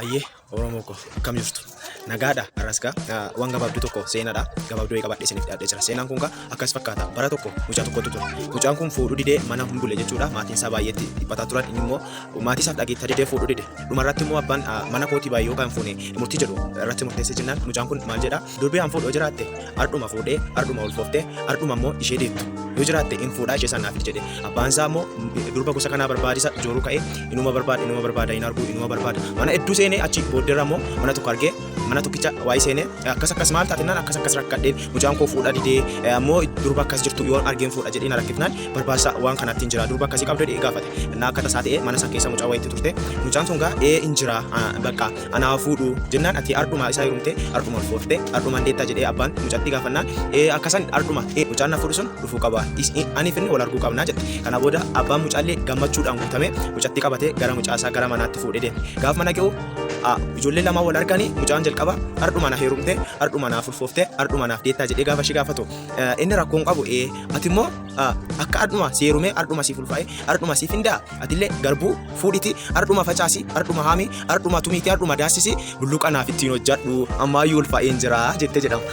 Ayyee Oromoo ko akkam jirtu nagaadha arrasgaa waan gabaabduu tokko seenaadha gabaabduu qabadhee isiniif dhiyaadhee jira seenaan kun akkas fakkaata bara tokko mucaa tokkotu ture mucaan kun fuudhuu didee mana hin bulle jechuudha maatiin isaa baay'eetti dhiphataa turan inni immoo maatii isaaf dhageettaa didee fuudhuu dide dhumarratti immoo abbaan mana kootii baay'ee yookaan fuune murtii jedhu irratti murteessee jennaan mucaan kun maal jedha durbee an fuudhoo jiraatte ardhuma fuudhee ardhuma ulfooftee ardhuma immoo ishee deettu yoo jiraatte in fuudhaa ishee sanaaf jedhe abbaan isaa immoo durba gosa kanaa barbaadisa jooruu ka'ee inuma barbaada hin argu inuma barbaada mana hedduu seenee achi booddeerra immoo mana tokko argee mana tokkicha waa'ee seenee akkas maal taatinaan akkas rakkadheen mucaan koo fuudha didee ammoo durba akkas jirtu yoo argeen fuudha jedhee na rakkifnaan barbaasa waan kanatti hin jira durba akkasii qabdee dhee gaafate innaa akka tasaa ta'ee mana san keessa mucaa wayiitti turte mucaan sun gaa hin jira bakka anaa fuudhu jennaan ati ardhuma isaa hirumte ardhuma ulfoofte ardhuma deettaa jedhee abbaan mucatti gaafannaan akkasan ardhuma mucaan na fuudhu sun dhufuu qaba aniif inni wal arguu qabnaa jedhe kana booda abbaan mucaallee gammachuudhaan guutame mucatti qabatee gara mucaasaa gara manaatti fuudhee deeme gaaf mana ga'u ijoollee lama wal arganii mucaan jalqaba ardhuma na heerumte ardhuma naaf ulfoofte ardhuma naaf deettaa jedhee gaafa ishee gaafatu inni rakkoon qabu ati immoo akka ardhuma si heerumee ardhuma siif ulfaa'ee ardhuma siif hindaa atillee garbuu fuudhiti ardhuma facaasi ardhuma haamii ardhuma tumiitii ardhuma daasisi bulluqa naaf ittiin hojjadhu ammaayyuu ulfaa'een jira jettee jedhama.